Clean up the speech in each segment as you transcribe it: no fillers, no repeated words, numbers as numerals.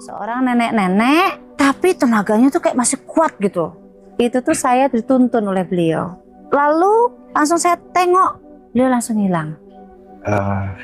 Seorang nenek-nenek, tapi tenaganya tuh kayak masih kuat gitu. Itu tuh saya dituntun oleh beliau. Lalu langsung saya tengok, beliau langsung hilang.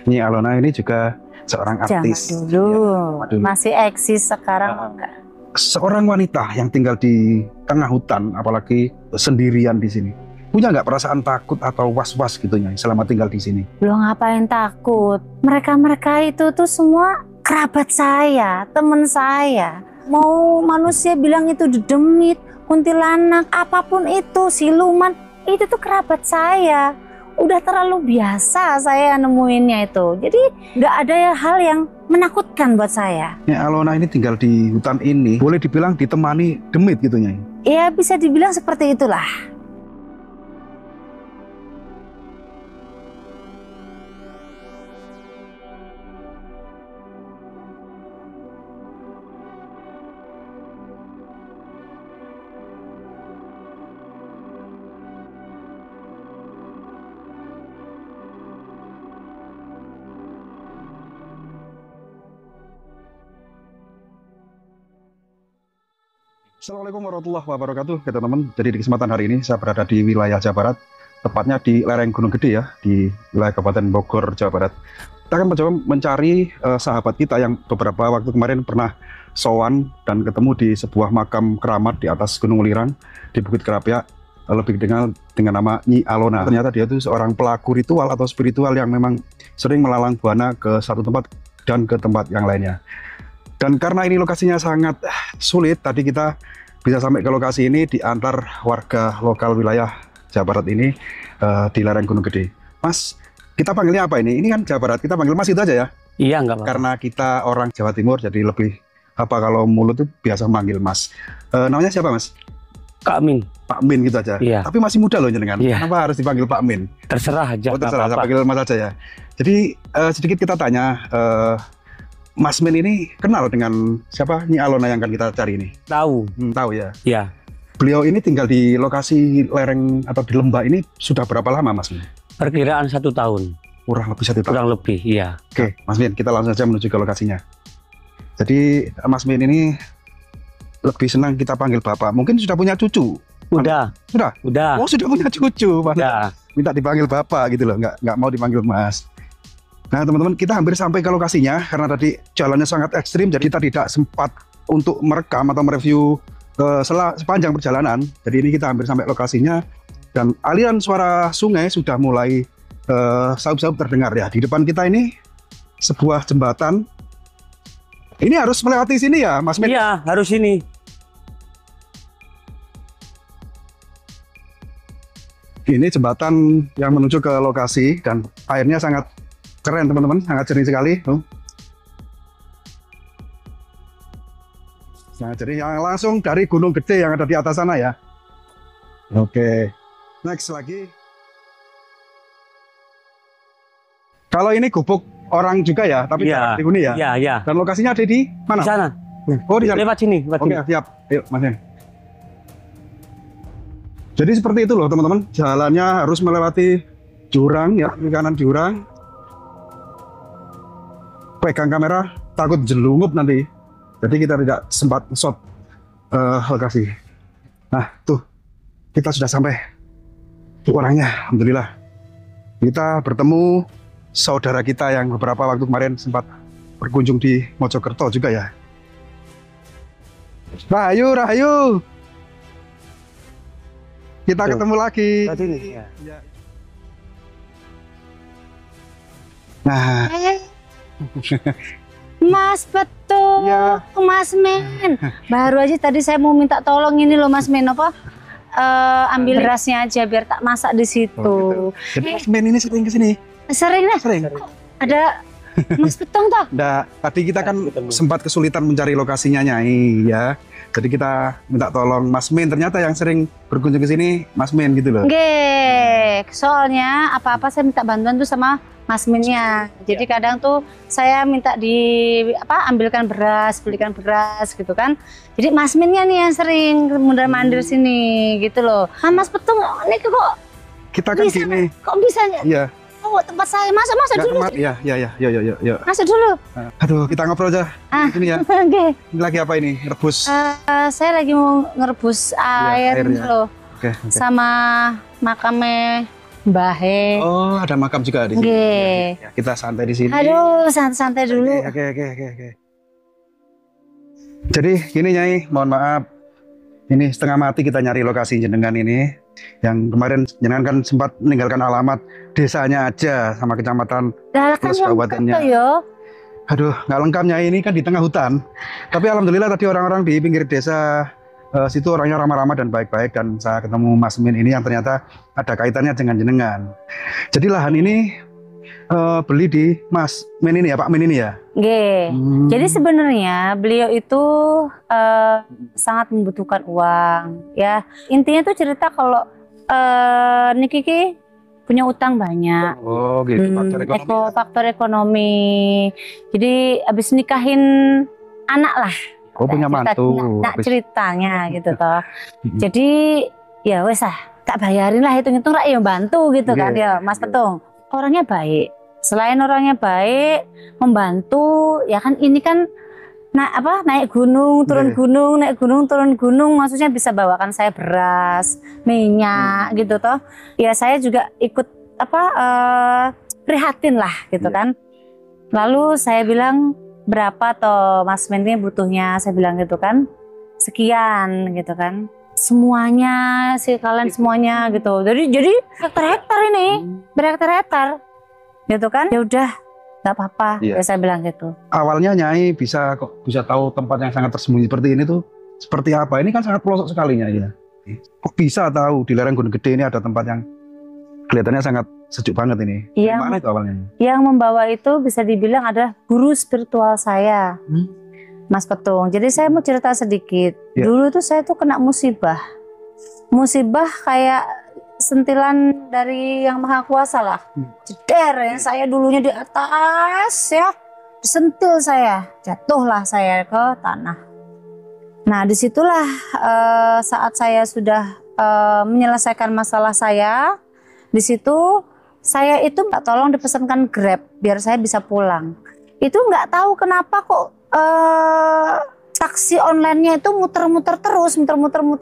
Nyi Alona ini juga seorang artis. Zaman dulu, Ya, dulu. masih eksis, sekarang enggak. Seorang wanita yang tinggal di tengah hutan, apalagi sendirian di sini, punya nggak perasaan takut atau was-was gitu Nyai selama tinggal di sini? Belum ngapain takut. Mereka-mereka itu tuh semua kerabat saya, teman saya. Mau manusia bilang itu dedemit, kuntilanak, apapun itu, siluman, itu tuh kerabat saya. Udah terlalu biasa saya nemuinnya itu. Jadi nggak ada hal yang menakutkan buat saya. Nyi Alona ini tinggal di hutan ini, boleh dibilang ditemani demit gitu Nyai? Ya bisa dibilang seperti itulah. Assalamualaikum warahmatullahi wabarakatuh, teman-teman. Jadi di kesempatan hari ini saya berada di wilayah Jawa Barat, tepatnya di lereng Gunung Gede ya, di wilayah Kabupaten Bogor, Jawa Barat. Kita akan mencoba mencari sahabat kita yang beberapa waktu kemarin pernah sowan dan ketemu di sebuah makam keramat di atas Gunung Lirang di Bukit Kerapia, lebih dikenal dengan nama Nyi Alona. Ternyata dia itu seorang pelaku ritual atau spiritual yang memang sering melalang buana ke satu tempat dan ke tempat yang lainnya. Dan karena ini lokasinya sangat sulit, tadi kita bisa sampai ke lokasi ini diantar warga lokal wilayah Jawa Barat ini di lereng Gunung Gede. Mas, kita panggilnya apa ini? Ini kan Jawa Barat, kita panggil Mas itu aja ya? Iya, enggak apa-apa. Karena kita orang Jawa Timur, jadi lebih apa kalau mulut itu biasa manggil Mas. Namanya siapa Mas? Kak Min. Pak Min gitu aja. Iya. Tapi masih muda loh jenengan. Iya. Kenapa harus dipanggil Pak Min? Terserah aja. Oh, terserah, saya apa-apa. panggil Mas aja ya. Jadi sedikit kita tanya. Mas Min ini kenal dengan siapa Nyi Alona yang akan kita cari ini? Tahu. Tahu ya. Ya, Beliau ini tinggal di lokasi lereng atau di lembah ini sudah berapa lama Mas Min? perkiraan 1 tahun. Kurang lebih 1 tahun. Kurang lebih, iya. Oke, Mas Min, kita langsung saja menuju ke lokasinya. Jadi Mas Min ini lebih senang kita panggil Bapak. Mungkin sudah punya cucu? Udah. Sudah? Udah. Oh, sudah punya cucu. Mas. Udah. Minta dipanggil Bapak gitu loh, nggak mau dipanggil Mas. Nah teman-teman, kita hampir sampai ke lokasinya karena tadi jalannya sangat ekstrim, jadi kita tidak sempat untuk merekam atau mereview sepanjang perjalanan. Jadi ini kita hampir sampai lokasinya dan aliran suara sungai sudah mulai saup-saup terdengar ya. Di depan kita ini sebuah jembatan. Ini harus melewati sini ya, Mas Min? Iya, harus ini. Ini jembatan yang menuju ke lokasi dan airnya sangat keren teman-teman, sangat jernih sekali. Nah, jadi yang langsung dari Gunung Gede yang ada di atas sana ya. Oke. Next lagi. Kalau ini gubuk orang juga ya, tapi Iya. dihuni ya. Iya, iya. Dan lokasinya ada di mana? Di sana. Oh, di sana. Lewat sini, lewat Oke, sini. siap. Ayo, Mas Hen. Jadi seperti itu loh teman-teman. Jalannya harus melewati jurang ya, di kanan jurang. Pegang kamera takut jelungup nanti, jadi kita tidak sempat shot lokasi. Nah tuh kita sudah sampai orangnya, alhamdulillah. Kita bertemu saudara kita yang beberapa waktu kemarin sempat berkunjung di Mojokerto juga ya. Rahayu, Rahayu, kita ketemu lagi. Lewat sini. Ya. Ya. Nah. Mas betul, Ya. Mas Men. Baru aja tadi saya mau minta tolong ini loh Mas Men, apa? Ambil berasnya aja biar tak masak di situ. Oh, gitu. Jadi Mas Men ini sering kesini? Sering lah. Sering. Ada Mas Betong toh? Nah, tadi kita kan Ketemu. sempat kesulitan mencari lokasinya Nyai ya. Jadi kita minta tolong Mas Men, ternyata yang sering berkunjung ke sini Mas Men gitu loh. Nggih, soalnya apa-apa saya minta bantuan tuh sama Mas Minnya. Jadi kadang tuh saya minta ambilkan beras, belikan beras gitu kan. Jadi Mas Minnya nih yang sering mundar-mandir sini gitu loh. Ah, Mas Petung, ini kok Kita kan bisa, gini, kok bisa? iya. Oh tahu tempat saya. Masuk Nggak dulu. Iya, yuk. Masuk dulu. Aduh, kita ngobrol aja. Ini ya. Oke. Ini lagi apa ini? Rebus. Saya lagi mau ngerebus air air ya. loh. Oke. Sama makamnya Mbah He. Oh, ada makam juga di sini. Nggih. Ya, kita santai di sini. Aduh, santai-santai dulu. Oke. Jadi gini Nyai, mohon maaf. Ini setengah mati kita nyari lokasi jenengan ini. Yang kemarin jenengan kan sempat meninggalkan alamat desanya aja sama kecamatan Dah kan plus kabupatennya. lengkap yo. Aduh, nggak lengkap Nyai, ini kan di tengah hutan. Tapi alhamdulillah tadi orang-orang di pinggir desa situ orangnya ramah-ramah dan baik-baik, dan saya ketemu Mas Min ini yang ternyata ada kaitannya dengan jenengan. Jadi lahan ini beli di Mas Min ini ya, Pak Min ini ya. Nggih. Jadi sebenarnya beliau itu sangat membutuhkan uang, ya. Intinya tuh cerita kalau Niki punya utang banyak. Oh gitu, faktor ekonomi. Faktor ekonomi. Jadi habis nikahin anak lah. Oh punya mantu. Nah, ceritanya gitu toh. Jadi ya wes tak bayarin lah, hitung-hitung rak ya bantu gitu kan ya Mas Petung. Orangnya baik. Selain orangnya baik, membantu, ya kan ini kan naik gunung, turun gunung, naik gunung, turun gunung, maksudnya bisa bawakan saya beras, minyak gitu toh. Ya saya juga ikut prihatin lah gitu kan. Lalu saya bilang, berapa toh Mas Min ini butuhnya? Saya bilang gitu kan, sekian gitu kan. Semuanya sih kalian semuanya gitu. Jadi hektar-hektar ini, berhektar-hektar. Gitu kan, ya udah nggak apa-apa, ya saya bilang gitu. Awalnya Nyai bisa tahu tempat yang sangat tersembunyi seperti ini tuh seperti apa? Ini kan sangat pelosok sekali Nyai ya. Kok bisa tahu di lereng Gunung Gede ini ada tempat yang kelihatannya sangat sejuk banget ini? Gimana itu awalnya? Yang membawa itu bisa dibilang adalah guru spiritual saya, Mas Petung. Jadi saya mau cerita sedikit. Dulu tuh saya tuh kena musibah kayak sentilan dari Yang Maha Kuasa lah. Jeder ya, saya dulunya di atas ya, disentil saya, jatuhlah saya ke tanah. Nah disitulah saat saya sudah menyelesaikan masalah saya, di situ saya itu tolong dipesankan Grab biar saya bisa pulang. Itu nggak tahu kenapa kok taksi online-nya itu muter-muter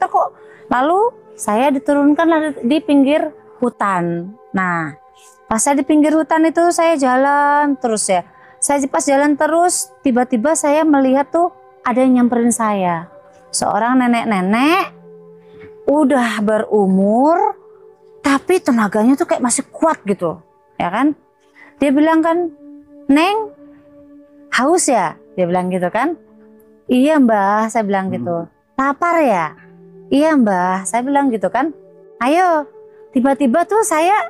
kok. Lalu saya diturunkan di pinggir hutan. Nah, pas saya di pinggir hutan itu saya jalan terus ya. Saya pas jalan terus, tiba-tiba saya melihat tuh ada yang nyamperin saya. Seorang nenek-nenek, udah berumur, tapi tenaganya tuh kayak masih kuat gitu, ya kan? Dia bilang kan, Neng, haus ya? Dia bilang gitu kan? Iya Mbah, saya bilang gitu. Lapar ya? Iya Mbah, saya bilang gitu kan. Ayo, tiba-tiba tuh saya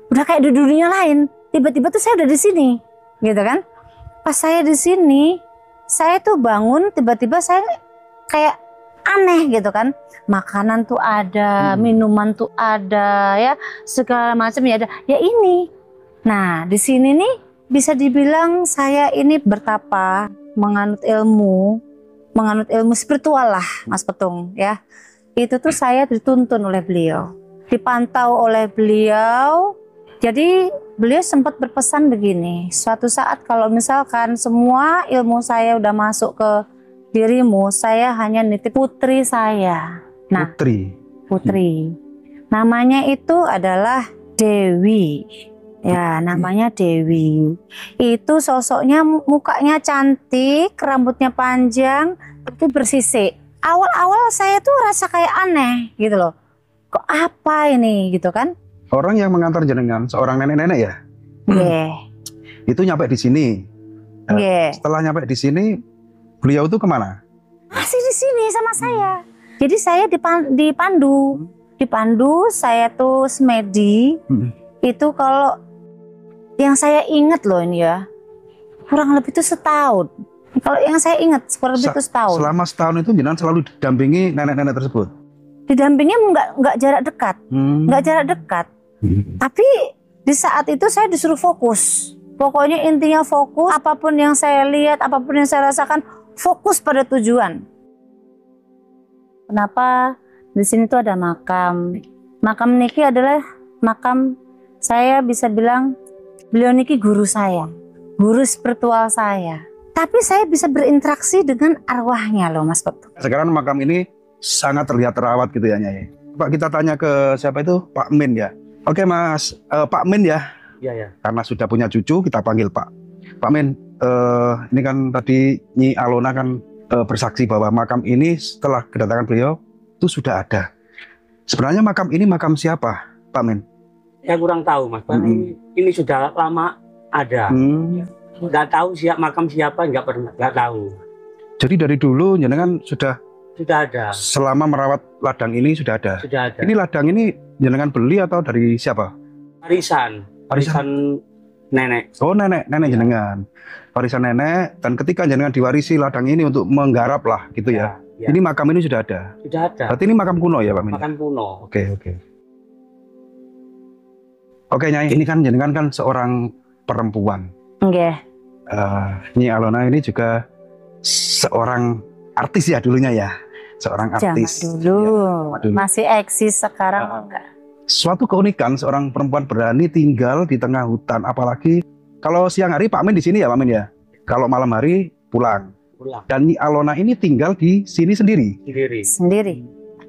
udah kayak di dunia lain. Tiba-tiba tuh saya udah di sini, gitu kan. Pas saya di sini, saya tuh bangun, tiba-tiba saya kayak aneh gitu kan. Makanan tuh ada, minuman tuh ada, ya segala macam ya ada. Ya ini. Nah di sini nih bisa dibilang saya ini bertapa, menganut ilmu spiritual lah Mas Petung ya. Itu tuh saya dituntun oleh beliau, dipantau oleh beliau. Jadi beliau sempat berpesan begini, suatu saat kalau misalkan semua ilmu saya udah masuk ke dirimu, saya hanya nitip putri saya. Nah, putri. Namanya itu adalah Dewi. Ya, namanya Dewi. Itu sosoknya mukanya cantik, rambutnya panjang, tapi bersisik. Awal-awal saya tuh rasa kayak aneh gitu loh. Kok apa ini gitu kan? Orang yang mengantar jenengan seorang nenek-nenek ya? Itu nyampe di sini. Setelah nyampe di sini, beliau tuh kemana? Masih di sini sama saya. Jadi saya dipandu, saya tuh semedi. Itu kalau yang saya ingat loh ini ya, kurang lebih itu setahun. Kalau yang saya ingat kurang lebih itu setahun. Selama setahun itu jenengan selalu didampingi nenek-nenek tersebut? Didampingi nggak jarak dekat, nggak jarak dekat. Tapi di saat itu saya disuruh fokus. Pokoknya intinya fokus, apapun yang saya lihat, apapun yang saya rasakan, fokus pada tujuan. Kenapa di sini tuh ada makam? Makam Niki adalah makam, saya bisa bilang beliau niki guru saya, guru spiritual saya. Tapi saya bisa berinteraksi dengan arwahnya loh Mas Petung. Sekarang makam ini sangat terlihat terawat gitu ya Nyai. Pak, kita tanya ke siapa itu? Pak Min ya. Oke Mas, Pak Min ya. Iya, ya. Karena sudah punya cucu, kita panggil Pak. Pak Min, ini kan tadi Nyi Alona kan bersaksi bahwa makam ini setelah kedatangan beliau itu sudah ada. Sebenarnya makam ini makam siapa, Pak Min? Saya kurang tahu Mas, ini sudah lama ada. Nggak tahu makam siapa, nggak tahu. Jadi dari dulu jenengan sudah ada. Selama merawat ladang ini sudah ada. Sudah ada. Ini ladang ini jenengan beli atau dari siapa? Warisan nenek. Oh nenek jenengan. Warisan nenek, dan ketika jenengan diwarisi ladang ini untuk menggarap lah gitu ya. Ya. Ini makam ini sudah ada. Sudah ada. Berarti ini makam kuno ya Pak Min? Makam kuno. Oke Nyai, ini kan jenengan kan seorang perempuan. Nggih. Nyi Alona ini juga seorang artis ya dulunya ya. Seorang artis. Zaman dulu. Ya, masih eksis, sekarang enggak. Suatu keunikan seorang perempuan berani tinggal di tengah hutan, apalagi kalau siang hari Pak Min di sini ya Pak Min ya. Kalau malam hari pulang. Dan Nyi Alona ini tinggal di sini sendiri. Sendiri.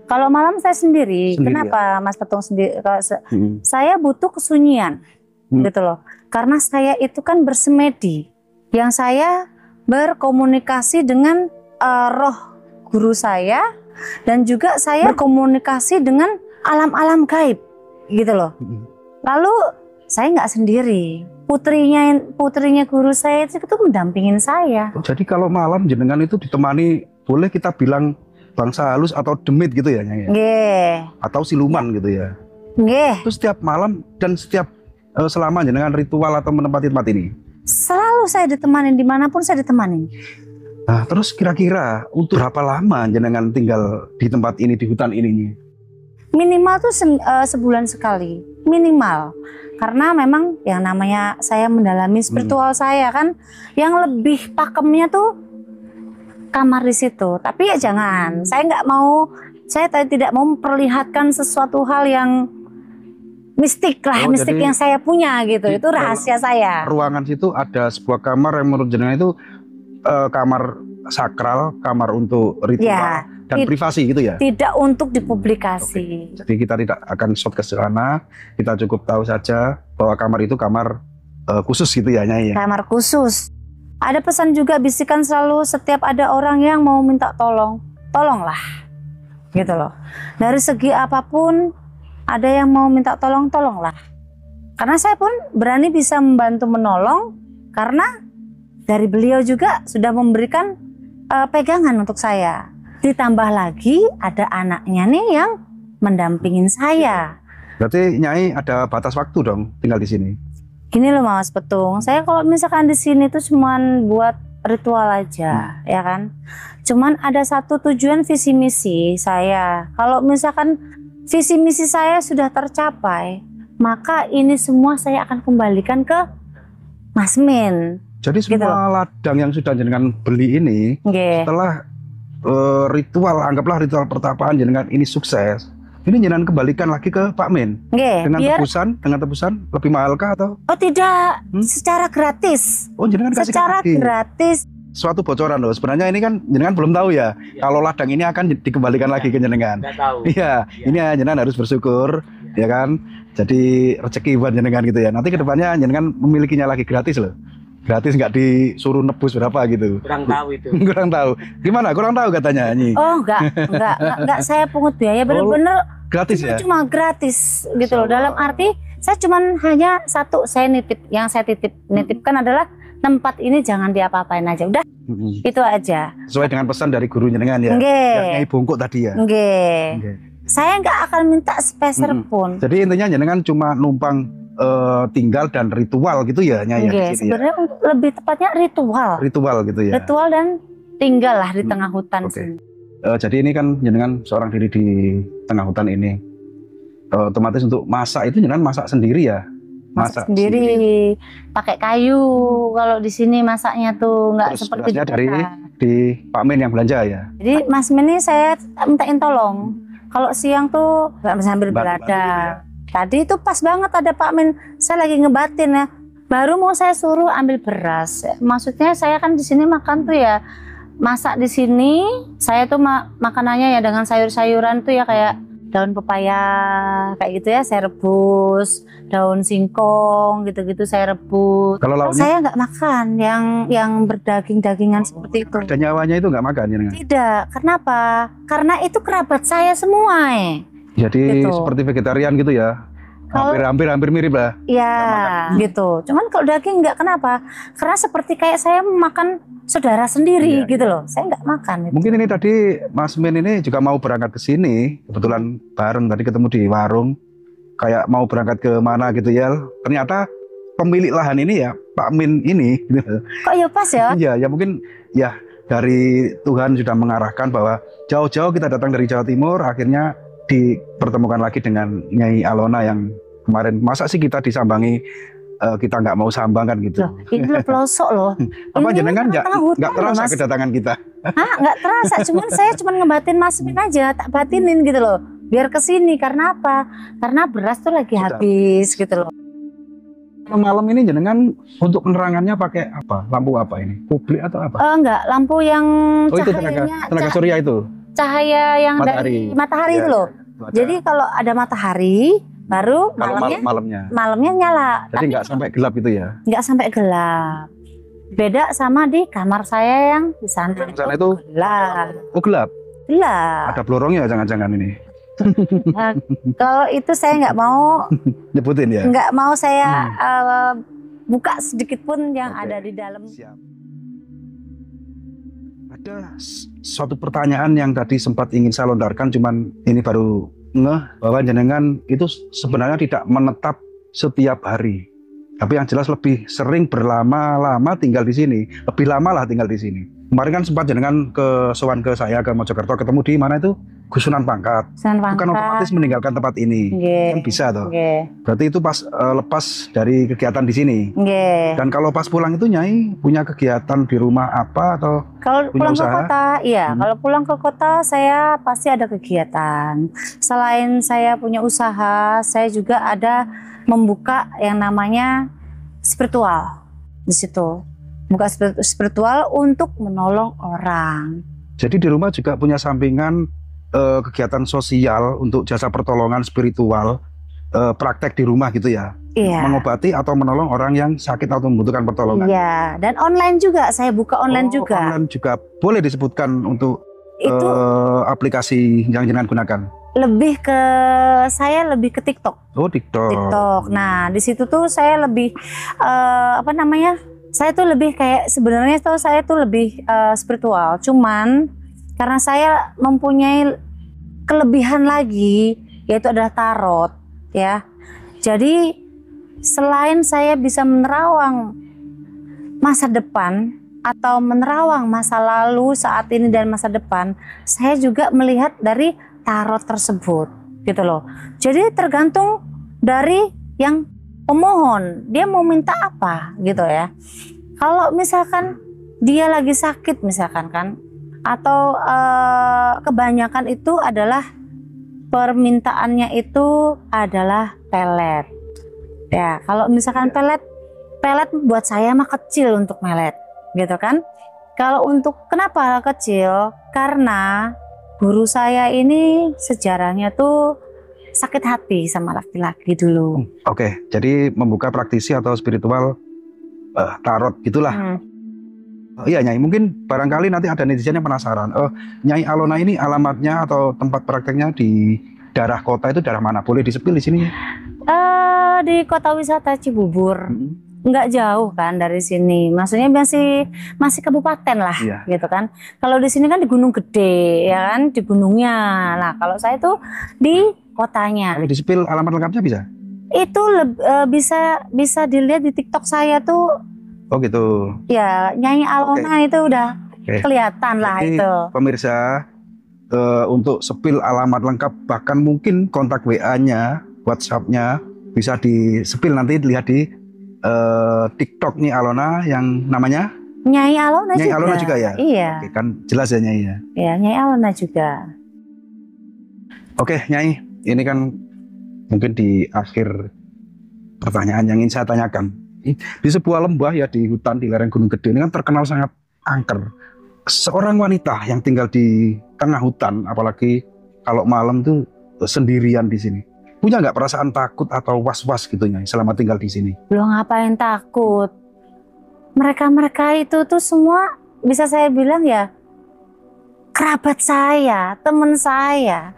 Kalau malam saya sendiri. Kenapa Mas Petung sendiri? Saya butuh kesunyian, gitu loh. Karena saya itu kan bersemedi, yang saya berkomunikasi dengan roh guru saya, dan juga saya berkomunikasi dengan alam-alam gaib, gitu loh. Lalu saya nggak sendiri. Putrinya guru saya itu mendampingin saya. Jadi kalau malam jenengan itu ditemani, boleh kita bilang bangsa halus atau demit gitu ya Nyai? Nggih. Atau siluman gitu ya? Nggih. Itu setiap malam dan setiap selama jenengan ritual atau menempati tempat ini? Selalu saya ditemani, dimanapun saya ditemani. Nah terus kira-kira untuk berapa lama jenengan tinggal di tempat ini, di hutan ini? Minimal tuh sebulan sekali, minimal. Karena memang yang namanya saya mendalami spiritual saya kan, yang lebih pakemnya tuh kamar di situ. Tapi ya jangan, saya tidak mau memperlihatkan sesuatu hal yang mistik lah, mistik yang saya punya gitu. Itu rahasia saya. Ruangan situ ada sebuah kamar yang menurut jenengan itu kamar sakral, kamar untuk ritual ya, dan privasi gitu ya? Tidak untuk dipublikasi. Jadi kita tidak akan short ke sana, kita cukup tahu saja bahwa kamar itu kamar khusus gitu ya Nyai? Kamar khusus. Ada pesan juga, bisikan selalu setiap ada orang yang mau minta tolong, tolonglah, gitu loh. Dari segi apapun, ada yang mau minta tolong, tolonglah. Karena saya pun berani bisa membantu menolong, karena dari beliau juga sudah memberikan pegangan untuk saya. Ditambah lagi ada anaknya nih yang mendampingin saya. Berarti Nyai ada batas waktu dong tinggal di sini? Gini loh Mas Petung, saya kalau misalkan di sini tuh cuman buat ritual aja, ya kan. Cuman ada satu tujuan visi misi saya. Kalau misalkan visi misi saya sudah tercapai, maka ini semua saya akan kembalikan ke Mas Min. Jadi semua gitu. Ladang yang sudah jenengan beli ini, setelah ritual, anggaplah ritual pertapaan jenengan ini sukses, ini jenengan kembalikan lagi ke Pak Min. Dengan tebusan lebih mahalkah atau? Oh tidak, secara gratis. Oh jenengan kasih secara gratis. Suatu bocoran loh, sebenarnya ini kan jenengan belum tahu ya, kalau ladang ini akan dikembalikan lagi ke jenengan. Iya, ini jenengan harus bersyukur, ya kan. Jadi rezeki buat jenengan gitu ya. Nanti kedepannya jenengan memilikinya lagi gratis loh. Gratis, nggak disuruh nebus berapa gitu. Kurang tahu itu. Kurang tahu. Gimana? Kurang tahu katanya Nyi. Oh enggak saya pungut biaya, bener-bener gratis ya. Cuma gratis gitu loh. Dalam arti saya cuman hanya satu, saya yang saya nitipkan adalah tempat ini jangan diapa-apain aja. Udah. Itu aja. Sesuai dengan pesan dari guru jenengan ya. Nyai Bungkuk tadi ya. Saya nggak akan minta sepeser pun. Jadi intinya jenengan cuma numpang tinggal dan ritual gitu ya Nyai? Sebenarnya lebih tepatnya ritual gitu ya. Ritual dan tinggal lah di tengah hutan sini. Jadi ini kan jenengan seorang diri di tengah hutan ini, otomatis untuk masak itu jenengan masak sendiri ya? Masak sendiri, pakai kayu. Kalau di sini masaknya tuh nggak seperti di Pak Min yang belanja ya? Jadi Mas Min ini saya mintain tolong. Kalau siang tuh nggak sambil berada. Tadi itu pas banget ada Pak Min, saya lagi ngebatin ya. Baru mau saya suruh ambil beras. Maksudnya saya kan di sini makan tuh ya, masak di sini. Saya tuh makanannya ya dengan sayur-sayuran tuh ya kayak daun pepaya kayak gitu ya, saya rebus. Daun singkong gitu-gitu saya rebus. Kalau lauknya? Saya nggak makan yang berdaging-dagingan seperti itu. Ada nyawanya itu nggak makan ya? Tidak. Kenapa? Karena itu kerabat saya semua. Jadi gitu. seperti vegetarian gitu ya? Hampir mirip lah. Ya, gitu. Cuman kalau daging nggak, kenapa? Karena seperti kayak saya makan saudara sendiri gitu loh. Saya nggak makan. Gitu. Mungkin ini tadi Mas Min ini juga mau berangkat ke sini. Kebetulan bareng tadi ketemu di warung. Kayak mau berangkat ke mana gitu ya. Ternyata pemilik lahan ini ya Pak Min ini. Kok ya pas ya? Iya, ya mungkin ya dari Tuhan sudah mengarahkan bahwa jauh-jauh kita datang dari Jawa Timur, akhirnya dipertemukan lagi dengan Nyai Alona yang kemarin. Masa sih kita disambangi, kita nggak mau sambang kan gitu. Loh, ini loh pelosok loh. Apa Ini jenengan nggak terasa Mas. kedatangan kita? Hah, nggak terasa. saya cuman ngebatin Mas Min aja, tak batinin gitu loh. Biar kesini, karena apa? Karena beras tuh lagi habis gitu loh. Malam ini jenengan untuk penerangannya pakai apa? Lampu apa ini? Publik atau apa? Enggak, lampu yang Oh itu cahayanya tenaga surya itu? cahaya yang dari matahari itu loh. Jadi kalau ada matahari baru malamnya nyala. Jadi nggak sampai gelap itu ya? Nggak sampai gelap. Beda sama di kamar saya yang di sana. Di sana itu gelap. Oh gelap? Gelap. Ada pelorongnya jangan-jangan ini? Nah, kalau itu saya nggak mau nyebutin ya? Nggak mau saya buka sedikit pun yang ada di dalam. Siap. Ada suatu pertanyaan yang tadi sempat ingin saya lontarkan, cuman ini baru ngeh bahwa jenengan itu sebenarnya tidak menetap setiap hari, tapi yang jelas lebih sering berlama-lama tinggal di sini, lebih lama lah tinggal di sini. Kemarin kan sempat jenengan sowan ke saya ke Mojokerto, ketemu di mana itu Gusunan Pangkat. Bukan otomatis meninggalkan tempat ini, kan bisa toh. Berarti itu pas lepas dari kegiatan di sini. Dan kalau pas pulang itu Nyai punya kegiatan di rumah apa atau kalau pulang ke kota? Iya, kalau pulang ke kota saya pasti ada kegiatan. Selain saya punya usaha, saya juga ada membuka yang namanya spiritual di situ. Buka spiritual untuk menolong orang. Jadi di rumah juga punya sampingan kegiatan sosial untuk jasa pertolongan spiritual, praktek di rumah gitu ya? Iya. Mengobati atau menolong orang yang sakit atau membutuhkan pertolongan. Iya, dan online juga, saya buka online juga. Online juga boleh disebutkan untuk itu aplikasi yang jenengan gunakan? Saya lebih ke TikTok. Oh, TikTok. Nah, di situ tuh saya lebih saya tuh lebih kayak sebenarnya tuh saya tuh lebih spiritual. Cuman karena saya mempunyai kelebihan lagi, yaitu adalah tarot, ya. Jadi selain saya bisa menerawang masa depan atau menerawang masa lalu, saat ini dan masa depan, saya juga melihat dari tarot tersebut, gitu loh. Jadi tergantung dari yang pemohon, dia mau minta apa gitu ya. Kalau misalkan dia lagi sakit misalkan kan, atau kebanyakan itu adalah permintaannya itu adalah pelet. Ya, kalau misalkan pelet buat saya mah kecil untuk melet, gitu kan. Kalau untuk kenapa kecil? Karena guru saya ini sejarahnya tuh sakit hati sama laki-laki dulu. Oke, jadi membuka praktisi atau spiritual tarot gitulah. Oh iya Nyai, mungkin barangkali nanti ada netizen yang penasaran. Nyai Alona ini alamatnya atau tempat prakteknya di daerah kota itu daerah mana? Boleh disepil di sini? Di kota wisata Cibubur. Nggak jauh kan dari sini. Maksudnya masih kabupaten lah, gitu kan. Kalau di sini kan di Gunung Gede, ya kan, di gunungnya. Nah, kalau saya tuh di kotanya. Kalau disepil alamat lengkapnya bisa? Itu bisa dilihat di TikTok saya tuh. Oh gitu. Ya, Nyai Alona itu udah kelihatan lah. Jadi, itu. Pemirsa, untuk sepil alamat lengkap, bahkan mungkin kontak WA-nya, WhatsApp-nya bisa disepil, nanti dilihat di TikTok nih Alona yang namanya Nyai Alona juga. Nyai Alona juga ya? Iya. Oke, kan jelas ya Nyai ya? Iya, Nyai Alona juga. Oke Nyai, ini kan mungkin di akhir pertanyaan yang ingin saya tanyakan. Di sebuah lembah ya, di hutan di lereng Gunung Gede ini kan terkenal sangat angker. Seorang wanita yang tinggal di tengah hutan, apalagi kalau malam tuh sendirian di sini, punya nggak perasaan takut atau was-was gitu Nyai selama tinggal di sini? Lo ngapain takut? Mereka-mereka itu tuh semua bisa saya bilang ya kerabat saya, teman saya.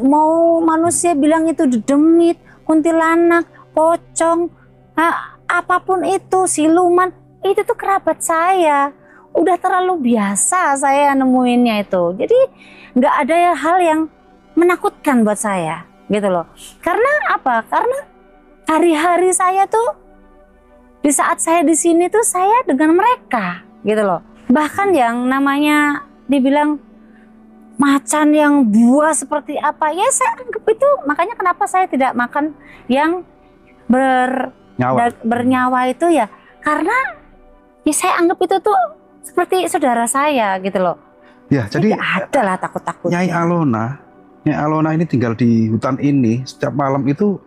Mau manusia bilang itu dedemit, kuntilanak, pocong, apapun itu, siluman, itu tuh kerabat saya. Udah terlalu biasa saya nemuinnya itu. Jadi nggak ada hal yang menakutkan buat saya gitu loh. Karena apa? Karena hari-hari saya tuh di saat saya di sini tuh saya dengan mereka gitu loh. Bahkan yang namanya dibilang macan yang buah seperti apa ya saya anggap itu, makanya kenapa saya tidak makan yang bernyawa itu ya karena ya saya anggap itu tuh seperti saudara saya gitu loh. Ya, jadi ada lah takut-takut. Nyai Alona ini tinggal di hutan ini setiap malam itu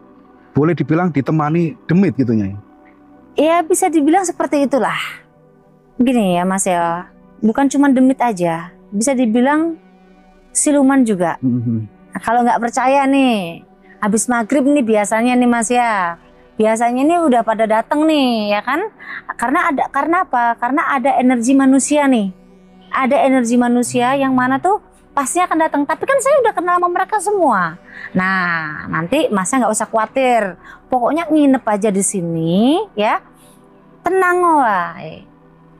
boleh dibilang ditemani demit gitu Nyai. Ya bisa dibilang seperti itulah. Gini ya Mas ya, bukan cuma demit aja, bisa dibilang siluman juga. Nah, kalau nggak percaya nih, habis maghrib nih biasanya nih Mas ya, biasanya nih udah pada datang nih ya kan? Karena apa? Karena ada energi manusia nih, ada energi manusia yang mana tuh pasti akan datang. Tapi kan saya udah kenal sama mereka semua. Nah nanti Masnya nggak usah khawatir, pokoknya nginep aja di sini ya, tenang lah.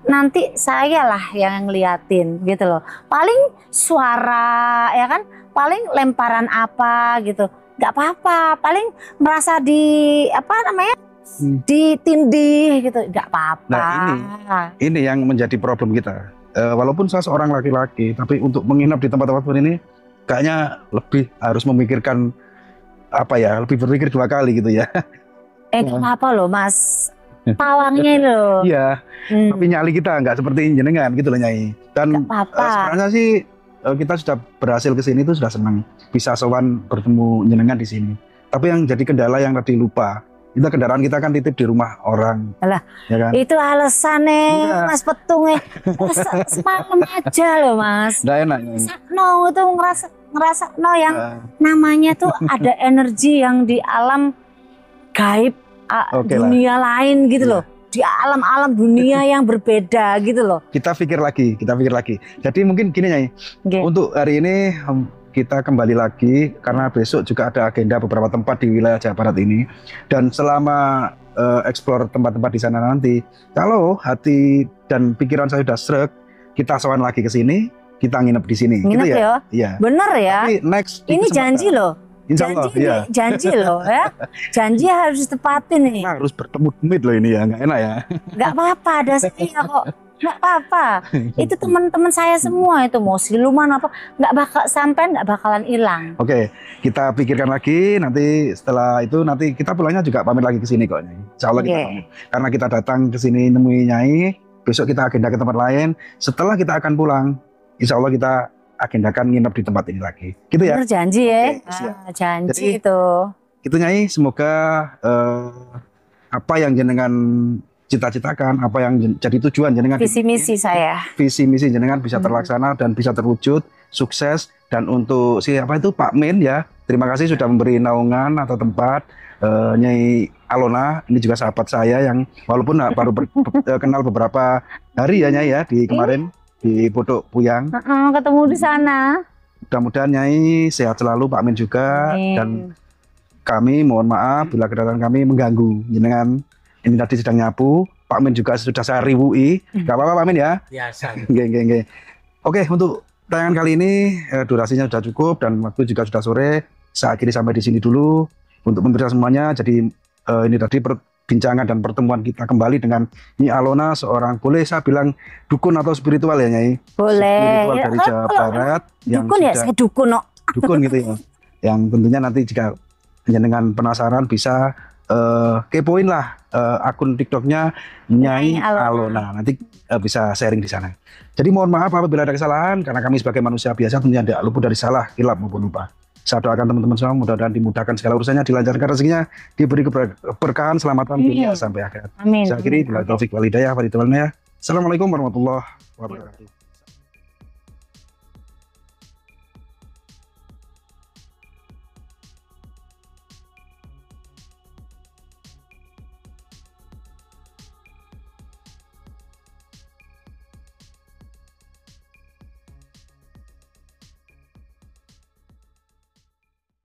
Nanti saya lah yang ngeliatin gitu loh. Paling suara ya kan, paling lemparan apa gitu, nggak apa-apa. Paling merasa di apa namanya ditindih gitu, nggak apa-apa. Nah ini yang menjadi problem kita. Walaupun saya seorang laki-laki, tapi untuk menginap di tempat-tempat seperti ini kayaknya lebih harus memikirkan apa ya, lebih berpikir 2 kali gitu ya. Kenapa loh Mas? Pawangnya loh. Iya, tapi nyali kita nggak seperti jenengan gitu loh Nyai. Dan sebenarnya sih kita sudah berhasil ke sini tuh sudah senang bisa sowan bertemu jenengan di sini. Tapi yang jadi kendala yang tadi lupa, kita kendaraan kita kan titip di rumah orang. Alah, ya kan? Itu alasannya Mas Petungnya. Semalam aja loh Mas. Nggak enak. No itu ngerasa no yang namanya tuh ada energi yang di alam gaib. Dunia lain gitu loh, di alam-alam dunia yang berbeda gitu loh. Kita pikir lagi. Jadi mungkin gini Nyai, untuk hari ini kita kembali lagi karena besok juga ada agenda beberapa tempat di wilayah Jawa Barat ini. Dan selama explore tempat-tempat di sana nanti, kalau hati dan pikiran saya sudah srek, kita sowan lagi ke sini, kita nginep di sini. Nginep gitu ya? Iya. Bener ya. Tapi next ini janji loh. Janji loh ya, janji harus ditepatin nih. Nah, harus bertemu demit loh ini ya, nggak enak ya. Nggak apa-apa, ada saya kok, nggak apa-apa. Itu teman-teman saya semua itu mau siluman apa, nggak bakalan hilang. Oke, kita pikirkan lagi. Nanti setelah itu nanti kita pulangnya juga pamit lagi ke sini kok Nyai. Insya Allah kita pamit. Karena kita datang ke sini nemui Nyai, besok kita agenda ke tempat lain. Setelah kita akan pulang, Insya Allah kita agendakan nginep di tempat ini lagi, gitu ya. Bener janji ya. Jadi, janji itu Nyai, semoga apa yang jenengan cita-citakan, apa yang jadi tujuan jenengan, visi misi saya, visi misi jenengan bisa terlaksana dan bisa terwujud, sukses. Dan untuk siapa itu Pak Min ya, terima kasih sudah memberi naungan atau tempat. Nyai Alona ini juga sahabat saya yang walaupun baru kenal beberapa hari ya Nyai ya di kemarin. Di Pondok Puyang. Ketemu di sana. Mudah-mudahan Nyai sehat selalu, Pak Min juga. Dan kami mohon maaf bila kedatangan kami mengganggu jenengan. Ini tadi sedang nyapu, Pak Min juga sudah saya riwui. Gak apa-apa Pak Min ya? Biasa. Oke, untuk tayangan kali ini durasinya sudah cukup dan waktu juga sudah sore. Saya akhiri sampai di sini dulu untuk memberi semuanya. Jadi ini tadi perbincangan dan pertemuan kita kembali dengan Nyai Alona, seorang boleh saya bilang dukun atau spiritual ya Nyai? Boleh. Spiritual dari Jawa Barat. Dukun ya, saya dukun no. Dukun gitu ya. Yang tentunya nanti jika dengan penasaran bisa kepoin lah akun TikToknya Nyai Alona. Nanti bisa sharing di sana. Jadi mohon maaf apabila ada kesalahan karena kami sebagai manusia biasa tentunya tidak luput dari salah, hilap maupun lupa. Saya doakan teman-teman semua mudah-mudahan dimudahkan segala urusannya, dilancarkan rezekinya, diberi keberkahan, selamatan dunia sampai akhirat. Amin. Saya akhiri bila taufik wal hidayah. Assalamualaikum warahmatullahi wabarakatuh.